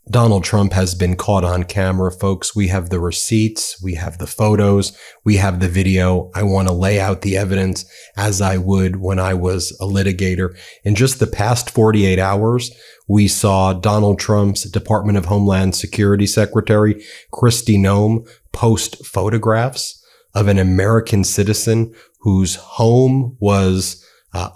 Donald Trump has been caught on camera, folks. We have the receipts, we have the photos, we have the video. I want to lay out the evidence as I would when I was a litigator. In just the past 48 hours, we saw Donald Trump's Department of Homeland Security Secretary, Kristi Noem, post photographs of an American citizen whose home was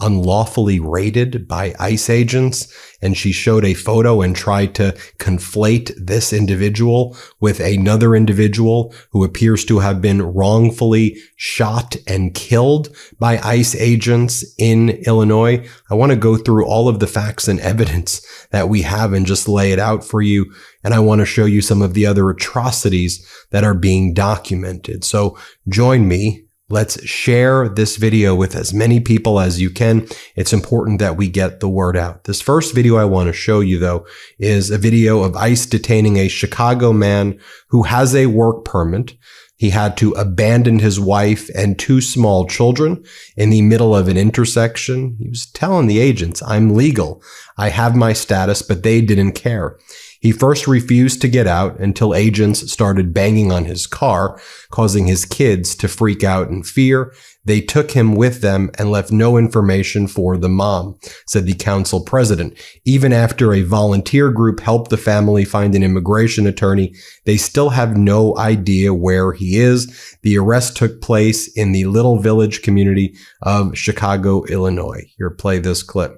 unlawfully raided by ICE agents, and she showed a photo and tried to conflate this individual with another individual who appears to have been wrongfully shot and killed by ICE agents in Illinois. I want to go through all of the facts and evidence that we have and just lay it out for you. And I want to show you some of the other atrocities that are being documented. So join me. Let's share this video with as many people as you can. It's important that we get the word out. This first video I want to show you, though, is a video of ICE detaining a Chicago man who has a work permit. He had to abandon his wife and 2 small children in the middle of an intersection. He was telling the agents, "I'm legal. I have my status," but they didn't care. He first refused to get out until agents started banging on his car, causing his kids to freak out in fear. They took him with them and left no information for the mom, said the council president. Even after a volunteer group helped the family find an immigration attorney, they still have no idea where he is. The arrest took place in the Little Village community of Chicago, Illinois. Here, play this clip.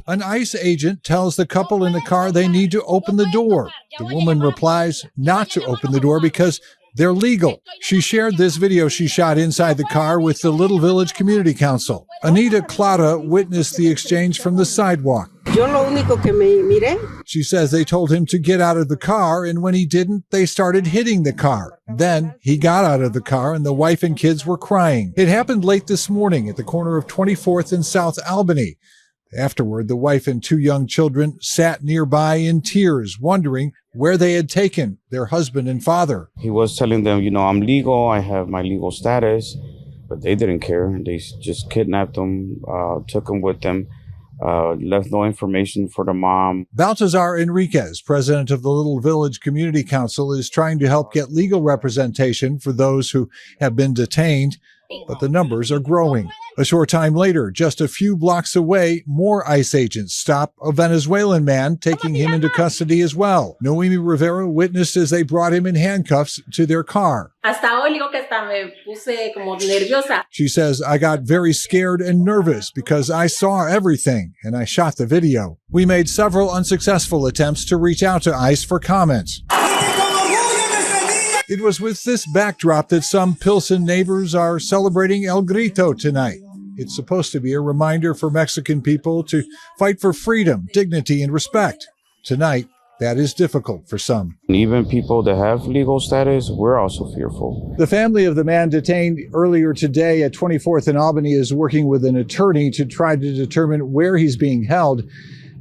An ICE agent tells the couple in the car they need to open the door. The woman replies not to open the door because they're legal. She shared this video she shot inside the car with the Little Village Community Council. Anita Clara witnessed the exchange from the sidewalk. She says they told him to get out of the car, and when he didn't, they started hitting the car. Then he got out of the car, and the wife and kids were crying. It happened late this morning at the corner of 24th and South Albany. Afterward, the wife and 2 young children sat nearby in tears, wondering where they had taken their husband and father. He was telling them, I'm legal, I have my legal status, but they didn't care. They just kidnapped them, took them with them, left no information for the mom. Baltazar Enriquez, president of the Little Village Community Council, is trying to help get legal representation for those who have been detained, but the numbers are growing. A short time later, just a few blocks away, more ICE agents stop a Venezuelan man, taking him into custody as well. Noemi Rivera witnessed as they brought him in handcuffs to their car. She says, "I got very scared and nervous because I saw everything and I shot the video." We made several unsuccessful attempts to reach out to ICE for comments. It was with this backdrop that some Pilsen neighbors are celebrating El Grito tonight. It's supposed to be a reminder for Mexican people to fight for freedom, dignity, and respect. Tonight, that is difficult for some. Even people that have legal status, we're also fearful. The family of the man detained earlier today at 24th and Albany is working with an attorney to try to determine where he's being held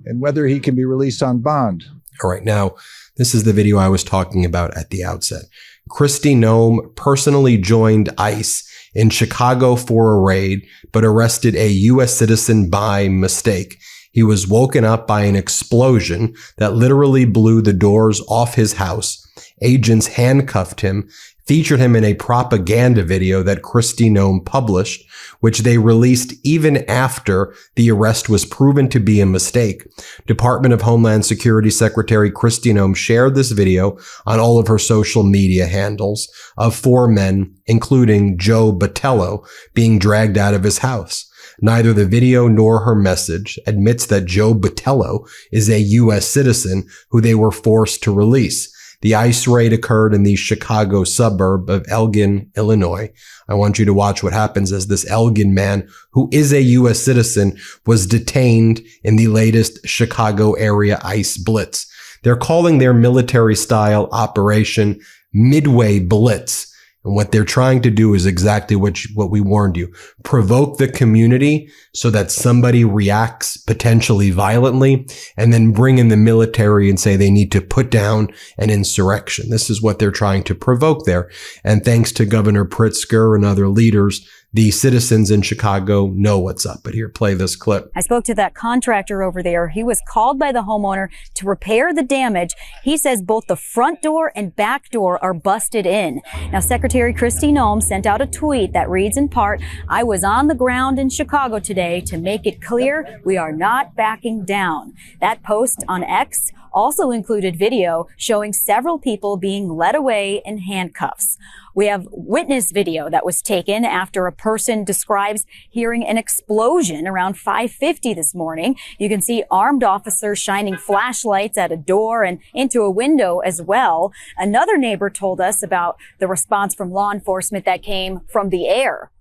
and whether he can be released on bond. All right, now, this is the video I was talking about at the outset. Kristi Noem personally joined ICE in Chicago for a raid, but arrested a U.S. citizen by mistake. He was woken up by an explosion that literally blew the doors off his house. Agents handcuffed him, featured him in a propaganda video that Kristi Noem published, which they released even after the arrest was proven to be a mistake. Department of Homeland Security Secretary Kristi Noem shared this video on all of her social media handles of 4 men, including Joe Botello, being dragged out of his house. Neither the video nor her message admits that Joe Botello is a U.S. citizen who they were forced to release. The ICE raid occurred in the Chicago suburb of Elgin, Illinois. I want you to watch what happens as this Elgin man, who is a U.S. citizen, was detained in the latest Chicago area ICE blitz. They're calling their military-style operation Midway Blitz. And what they're trying to do is exactly what we warned you. Provoke the community so that somebody reacts potentially violently, and then bring in the military and say they need to put down an insurrection. This is what they're trying to provoke there. And thanks to Governor Pritzker and other leaders, the citizens in Chicago know what's up. But here, play this clip. I spoke to that contractor over there. He was called by the homeowner to repair the damage. He says both the front door and back door are busted in. Now, Secretary Kristi Noem sent out a tweet that reads in part, "I was on the ground in Chicago today to make it clear we are not backing down." That post on X also included video showing several people being led away in handcuffs. We have witness video that was taken after a person describes hearing an explosion around 5:50 this morning. You can see armed officers shining flashlights at a door and into a window as well. Another neighbor told us about the response from law enforcement that came from the air.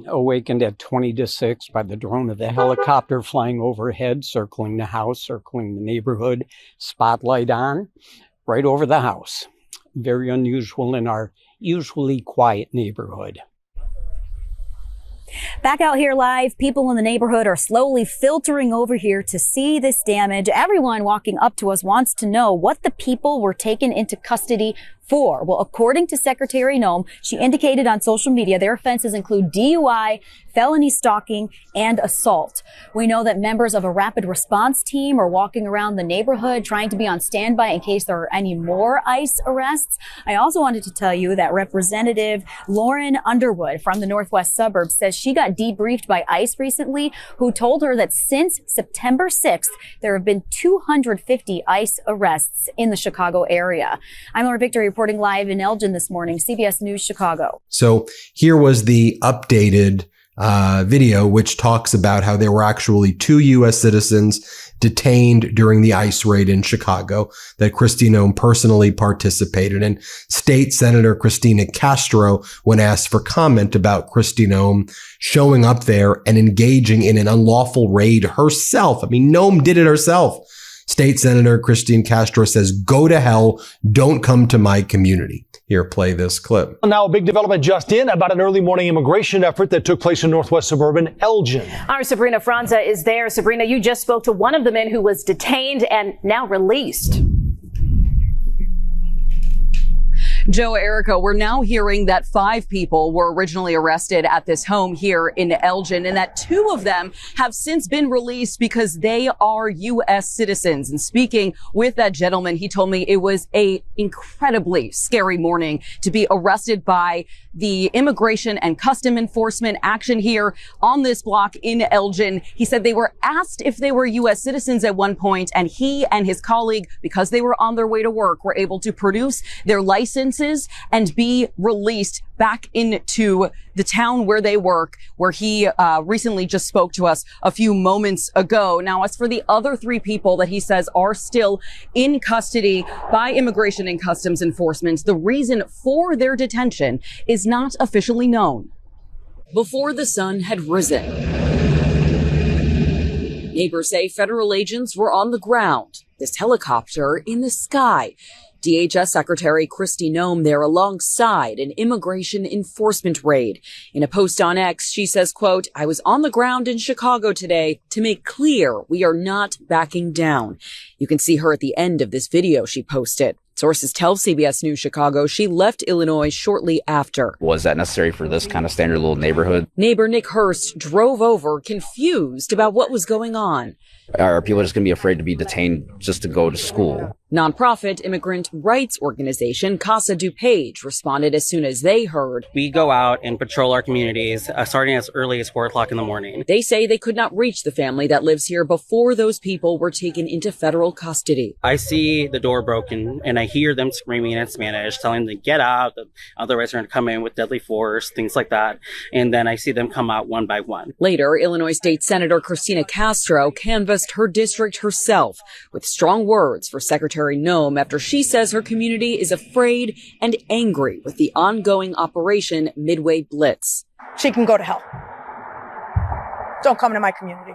Awakened at 20 to 6 by the drone of the helicopter flying overhead, circling the house, circling the neighborhood, spotlight on, right over the house. Very unusual in our usually quiet neighborhood. Back out here live, people in the neighborhood are slowly filtering over here to see this damage. Everyone walking up to us wants to know what the people were taken into custody for. Well, according to Secretary Noem, she indicated on social media their offenses include DUI, felony stalking, and assault. We know that members of a rapid response team are walking around the neighborhood trying to be on standby in case there are any more ICE arrests. I also wanted to tell you that Representative Lauren Underwood from the Northwest suburbs says she got debriefed by ICE recently, who told her that since September 6th, there have been 250 ICE arrests in the Chicago area. I'm Laura Victory reporting live in Elgin this morning, CBS News Chicago. So here was the updated video, which talks about how there were actually 2 U.S. citizens detained during the ICE raid in Chicago that Kristi Noem personally participated in. State Senator Christina Castro, when asked for comment about Kristi Noem showing up there and engaging in an unlawful raid herself. I mean, Noem did it herself. State Senator Christine Castro says, "Go to hell. Don't come to my community." Here, play this clip. Now, a big development just in about an early morning immigration effort that took place in northwest suburban Elgin. Our Sabrina Franza is there. Sabrina, you just spoke to one of the men who was detained and now released. Joe, Erica, we're now hearing that 5 people were originally arrested at this home here in Elgin, and that 2 of them have since been released because they are U.S. citizens. And speaking with that gentleman, he told me it was a incredibly scary morning to be arrested by the Immigration and Custom Enforcement action here on this block in Elgin. He said they were asked if they were U.S. citizens at one point, and he and his colleague, because they were on their way to work, were able to produce their licenses and be released back into the town where they work, where he recently just spoke to us a few moments ago. Now, as for the other 3 people that he says are still in custody by Immigration and Customs Enforcement, the reason for their detention is not officially known. Before the sun had risen, neighbors say federal agents were on the ground, this helicopter in the sky. DHS Secretary Kristi Noem there alongside an immigration enforcement raid. In a post on X, she says, quote, "I was on the ground in Chicago today to make clear we are not backing down." You can see her at the end of this video she posted. Sources tell CBS News Chicago she left Illinois shortly after. Was that necessary for this kind of standard little neighborhood? Neighbor Nick Hurst drove over, confused about what was going on. Are people just going to be afraid to be detained just to go to school? Nonprofit immigrant rights organization Casa DuPage responded as soon as they heard. We go out and patrol our communities starting as early as 4 o'clock in the morning. They say they could not reach the family that lives here before those people were taken into federal custody. I see the door broken and I hear them screaming in Spanish, telling them to get out, otherwise they're going to come in with deadly force, things like that. And then I see them come out one by one. Later, Illinois State Senator Christina Castro canvassed her district herself with strong words for Secretary Noem after she says her community is afraid and angry with the ongoing Operation Midway Blitz. She can go to hell. Don't come to my community.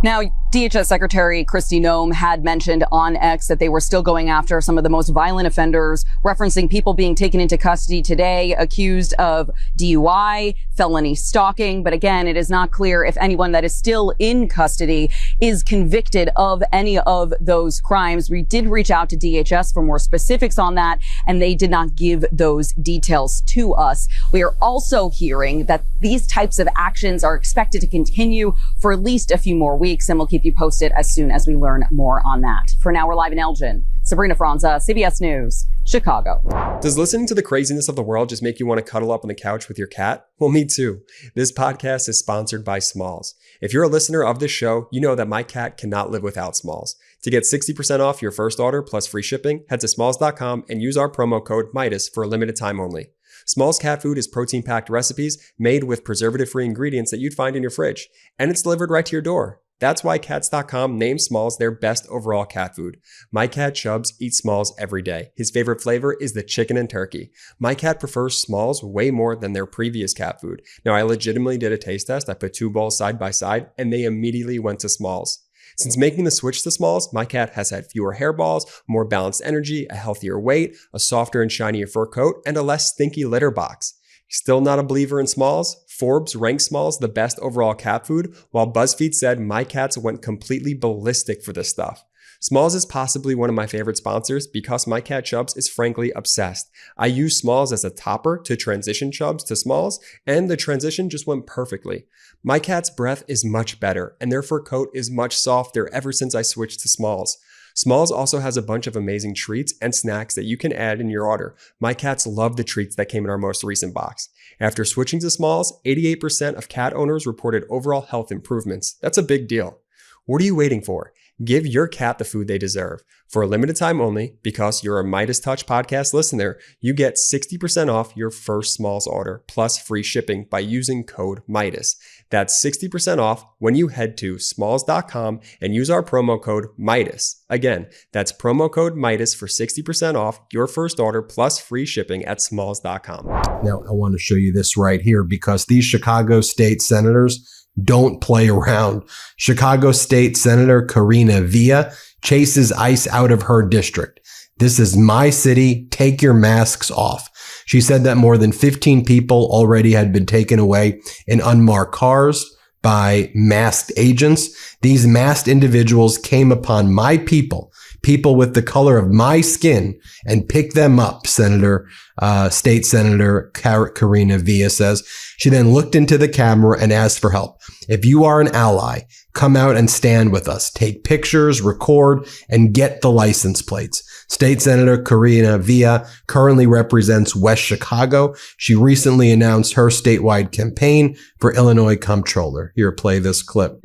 Now, DHS Secretary Kristi Noem had mentioned on X that they were still going after some of the most violent offenders, referencing people being taken into custody today, accused of DUI, felony stalking. But again, it is not clear if anyone that is still in custody is convicted of any of those crimes. We did reach out to DHS for more specifics on that, and they did not give those details to us. We are also hearing that these types of actions are expected to continue for at least a few more weeks, and we'll keep you posted as soon as we learn more on that. For now, we're live in Elgin. Sabrina Franza, CBS News, Chicago. Does listening to the craziness of the world just make you want to cuddle up on the couch with your cat? Well, me too. This podcast is sponsored by Smalls. If you're a listener of this show, you know that my cat cannot live without Smalls. To get 60% off your first order plus free shipping, head to smalls.com and use our promo code MIDAS for a limited time only. Smalls cat food is protein-packed recipes made with preservative-free ingredients that you'd find in your fridge, and it's delivered right to your door. That's why Cats.com named Smalls their best overall cat food. My cat Chubbs eats Smalls every day. His favorite flavor is the chicken and turkey. My cat prefers Smalls way more than their previous cat food. Now, I legitimately did a taste test. I put two bowls side by side, and they immediately went to Smalls. Since making the switch to Smalls, my cat has had fewer hairballs, more balanced energy, a healthier weight, a softer and shinier fur coat, and a less stinky litter box. Still not a believer in Smalls? Forbes ranked Smalls the best overall cat food, while BuzzFeed said my cats went completely ballistic for this stuff. Smalls is possibly one of my favorite sponsors because my cat Chubbs is frankly obsessed. I use Smalls as a topper to transition Chubbs to Smalls, and the transition just went perfectly. My cat's breath is much better, and their fur coat is much softer ever since I switched to Smalls. Smalls also has a bunch of amazing treats and snacks that you can add in your order. My cats love the treats that came in our most recent box. After switching to Smalls, 88% of cat owners reported overall health improvements. That's a big deal. What are you waiting for? Give your cat the food they deserve. For a limited time only, because you're a MeidasTouch podcast listener, you get 60% off your first Smalls order plus free shipping by using code MIDAS. That's 60% off when you head to smalls.com and use our promo code MIDAS. Again, that's promo code MIDAS for 60% off your first order plus free shipping at smalls.com. Now, I want to show you this right here because these Chicago state senators don't play around. Chicago State Senator Karina Villa chases ICE out of her district. This is my city. Take your masks off. She said that more than 15 people already had been taken away in unmarked cars by masked agents. These masked individuals came upon my people with the color of my skin, and picked them up, State Senator Karina Villa says. She then looked into the camera and asked for help. If you are an ally, come out and stand with us. Take pictures, record, and get the license plates. State Senator Karina Villa currently represents West Chicago. She recently announced her statewide campaign for Illinois comptroller. Here, play this clip.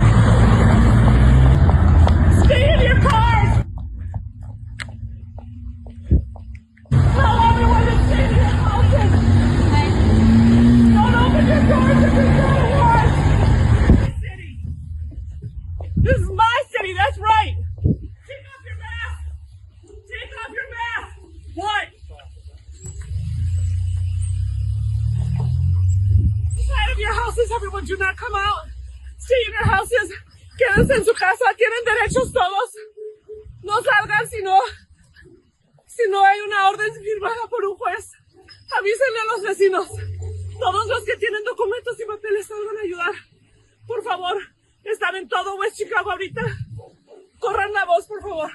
Stay in your cars! Tell everyone to stay in your houses! Don't open your doors if you're going to war! City! This is my city, that's right! Take off your mask! Take off your mask! What? Inside of your houses, everyone, do not come out! Stay in your houses! Quédense en su casa, tienen derechos todos. No salgan si no hay una orden firmada por un juez. Avísenle a los vecinos. Todos los que tienen documentos y papeles salgan a ayudar. Por favor, están en todo West Chicago ahorita. Corran la voz, por favor.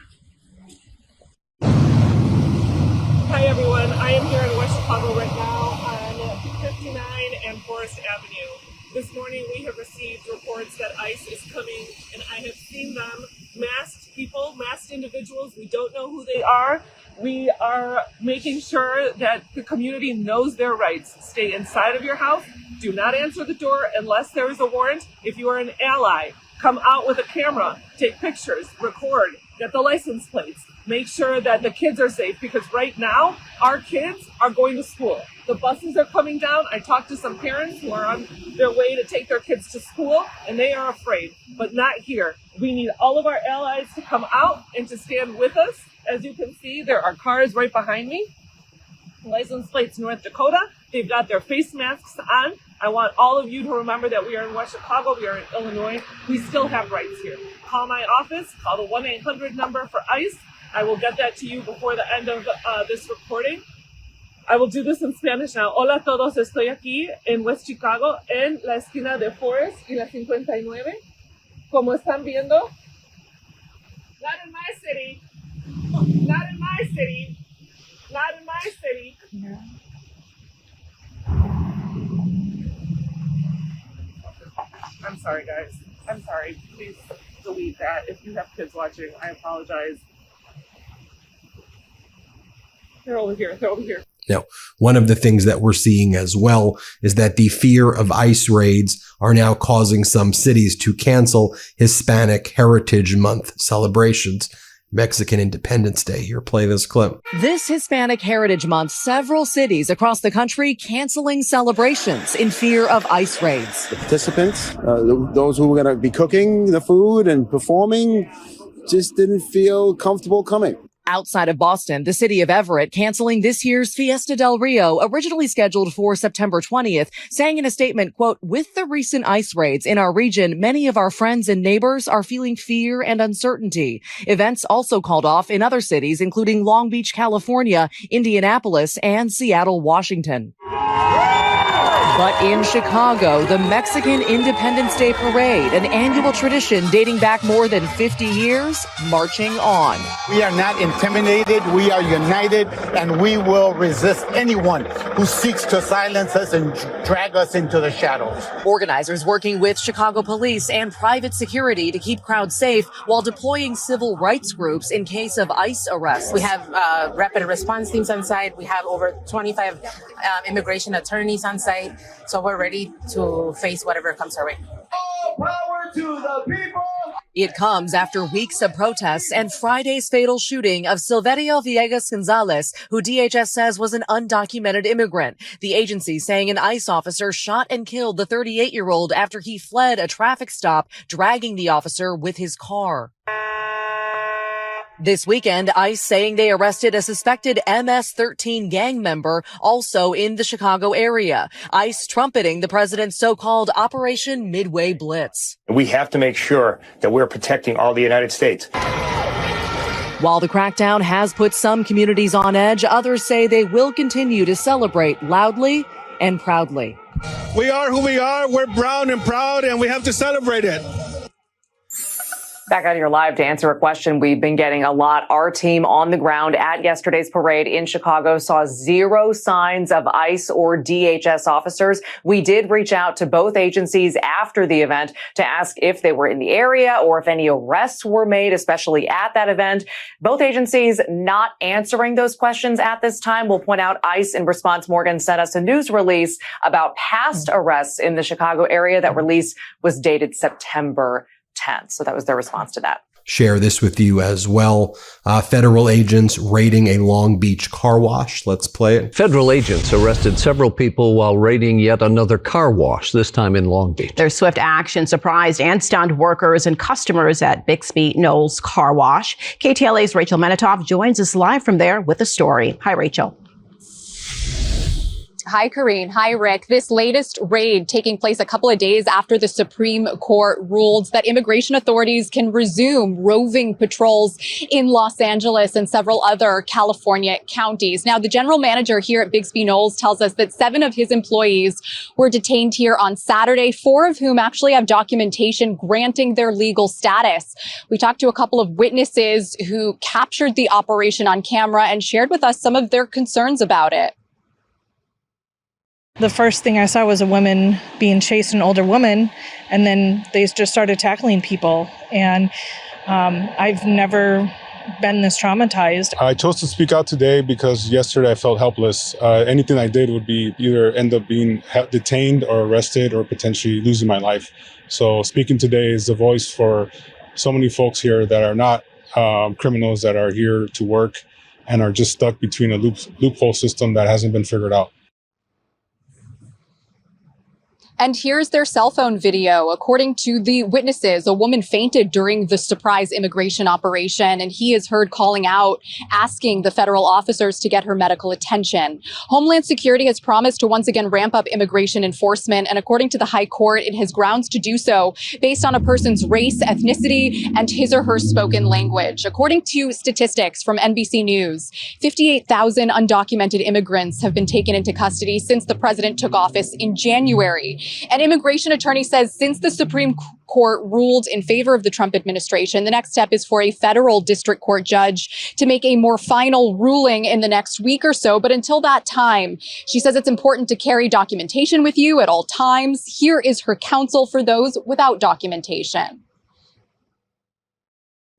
Hi everyone, I am here in West Chicago right now on 59 and Forest Avenue. This morning we have received reports that ICE is coming, and I have seen them, masked people, masked individuals. We don't know who they are. We are making sure that the community knows their rights. Stay inside of your house. Do not answer the door unless there is a warrant. If you are an ally, come out with a camera, take pictures, record, get the license plates. Make sure that the kids are safe, because right now our kids are going to school. The buses are coming down. I talked to some parents who are on their way to take their kids to school, and they are afraid, but not here. We need all of our allies to come out and to stand with us. As you can see, there are cars right behind me. License plates North Dakota. They've got their face masks on. I want all of you to remember that we are in West Chicago, we are in Illinois. We still have rights here. Call my office, call the 1-800 number for ICE. I will get that to you before the end of this recording. I will do this in Spanish now. Hola a todos, estoy aquí en West Chicago, en la esquina de Forest y la 59. Como están viendo, not in my city, not in my city, not in my city. Yeah. I'm sorry, guys. I'm sorry. Please delete that. If you have kids watching, I apologize. They're over here. They're over here. Now, one of the things that we're seeing as well is that the fear of ICE raids are now causing some cities to cancel Hispanic Heritage Month celebrations. Mexican Independence Day. Here, play this clip. This Hispanic Heritage Month, several cities across the country canceling celebrations in fear of ICE raids. The participants, those who were going to be cooking the food and performing, just didn't feel comfortable coming. Outside of Boston, the city of Everett canceling this year's Fiesta del Rio, originally scheduled for September 20th, saying in a statement, quote, "With the recent ICE raids in our region, many of our friends and neighbors are feeling fear and uncertainty." Events also called off in other cities, including Long Beach, California, Indianapolis, and Seattle, Washington. But in Chicago, the Mexican Independence Day Parade, an annual tradition dating back more than 50 years, marching on. We are not intimidated, we are united, and we will resist anyone who seeks to silence us and drag us into the shadows. Organizers working with Chicago police and private security to keep crowds safe while deploying civil rights groups in case of ICE arrests. We have rapid response teams on site. We have over 25 immigration attorneys on site. So we're ready to face whatever comes our way. All power to the people! It comes after weeks of protests and Friday's fatal shooting of Silverio Villegas Gonzalez, who DHS says was an undocumented immigrant. The agency saying an ICE officer shot and killed the 38-year-old after he fled a traffic stop, dragging the officer with his car. This weekend, ICE saying they arrested a suspected MS-13 gang member also in the Chicago area. ICE trumpeting the president's so-called Operation Midway Blitz. We have to make sure that we're protecting all the United States. While the crackdown has put some communities on edge, others say they will continue to celebrate loudly and proudly. We are who we are. We're brown and proud, and we have to celebrate it. Back on your live to answer a question we've been getting a lot. Our team on the ground at yesterday's parade in Chicago saw zero signs of ICE or DHS officers. We did reach out to both agencies after the event to ask if they were in the area or if any arrests were made, especially at that event. Both agencies not answering those questions at this time. We'll point out ICE in response, Morgan sent us a news release about past arrests in the Chicago area. That release was dated September 10th. So that was their response to that. Share this with you as well. Federal agents raiding a Long Beach car wash. Let's play it. Federal agents arrested several people while raiding yet another car wash, this time in Long Beach. Their swift action surprised and stunned workers and customers at Bixby Knowles Car Wash. KTLA's Rachel Menitoff joins us live from there with the story. Hi, Rachel. Hi, Karine. Hi, Rick. This latest raid taking place a couple of days after the Supreme Court ruled that immigration authorities can resume roving patrols in Los Angeles and several other California counties. Now, the general manager here at Bixby Knowles tells us that 7 of his employees were detained here on Saturday, 4 of whom actually have documentation granting their legal status. We talked to a couple of witnesses who captured the operation on camera and shared with us some of their concerns about it. The first thing I saw was a woman being chased, an older woman, and then they just started tackling people. And I've never been this traumatized. I chose to speak out today because yesterday I felt helpless. Anything I did would be either end up being detained or arrested or potentially losing my life. So speaking today is the voice for so many folks here that are not criminals, that are here to work and are just stuck between a loophole system that hasn't been figured out. And here's their cell phone video. According to the witnesses, a woman fainted during the surprise immigration operation, and he is heard calling out, asking the federal officers to get her medical attention. Homeland Security has promised to once again ramp up immigration enforcement, and according to the High Court, it has grounds to do so based on a person's race, ethnicity, and his or her spoken language. According to statistics from NBC News, 58,000 undocumented immigrants have been taken into custody since the president took office in January. An immigration attorney says since the Supreme Court ruled in favor of the Trump administration, the next step is for a federal district court judge to make a more final ruling in the next week or so. But until that time, she says it's important to carry documentation with you at all times. Here is her counsel for those without documentation.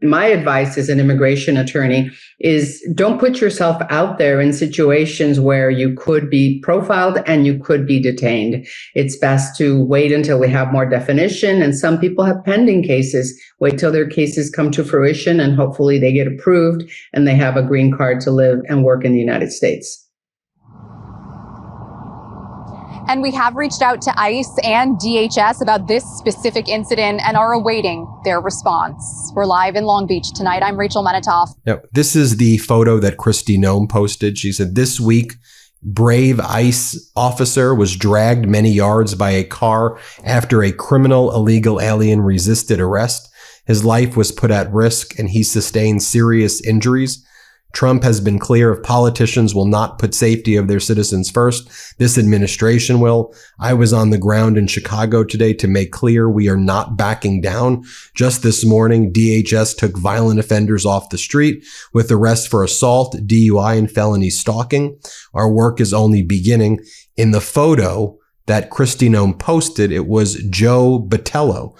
My advice as an immigration attorney is don't put yourself out there in situations where you could be profiled and you could be detained. It's best to wait until we have more definition. And some people have pending cases. Wait till their cases come to fruition and hopefully they get approved and they have a green card to live and work in the United States. And we have reached out to ICE and DHS about this specific incident and are awaiting their response. We're live in Long Beach tonight. I'm Rachel Menitoff. Now, this is the photo that Kristi Noem posted. She said, this week, brave ICE officer was dragged many yards by a car after a criminal illegal alien resisted arrest. His life was put at risk and he sustained serious injuries. Trump has been clear if politicians will not put safety of their citizens first, this administration will. I was on the ground in Chicago today to make clear we are not backing down. Just this morning, DHS took violent offenders off the street with arrests for assault, DUI, and felony stalking. Our work is only beginning. In the photo that Kristi Noem posted, it was Joe Botello.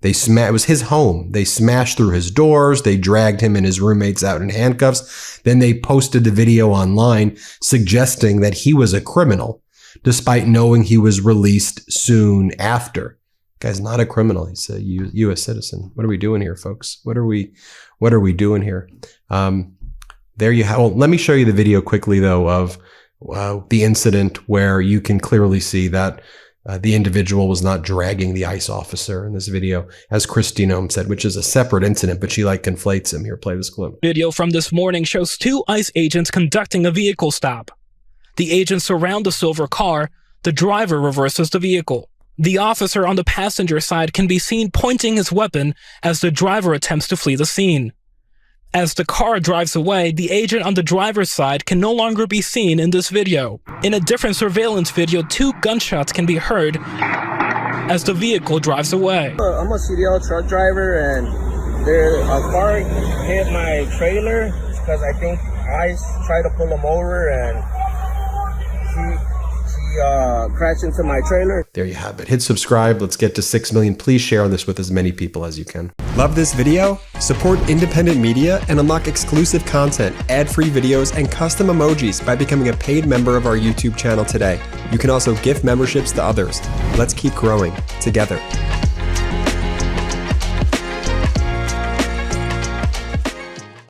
It was his home. They smashed through his doors. They dragged him and his roommates out in handcuffs. Then they posted the video online suggesting that he was a criminal, despite knowing he was released soon after. Guy's not a criminal. He's a U.S. citizen. What are we doing here, folks? What are we doing here? There you have. Well, let me show you the video quickly, though, of the incident where you can clearly see that the individual was not dragging the ICE officer in this video, as Kristi Noem said, which is a separate incident, but she conflates him. Here, play this clip. Video from this morning shows two ICE agents conducting a vehicle stop. The agents surround the silver car. The driver reverses the vehicle. The officer on the passenger side can be seen pointing his weapon as the driver attempts to flee the scene. As the car drives away, the agent on the driver's side can no longer be seen in this video. In a different surveillance video, two gunshots can be heard as the vehicle drives away. I'm a CDL truck driver, and a car hit my trailer because I think I tried to pull him over, and he crashed into my trailer. There you have it. Hit subscribe. Let's get to 6 million. Please share this with as many people as you can. Love this video? Support independent media and unlock exclusive content, ad-free videos, and custom emojis by becoming a paid member of our YouTube channel today. You can also gift memberships to others. Let's keep growing together.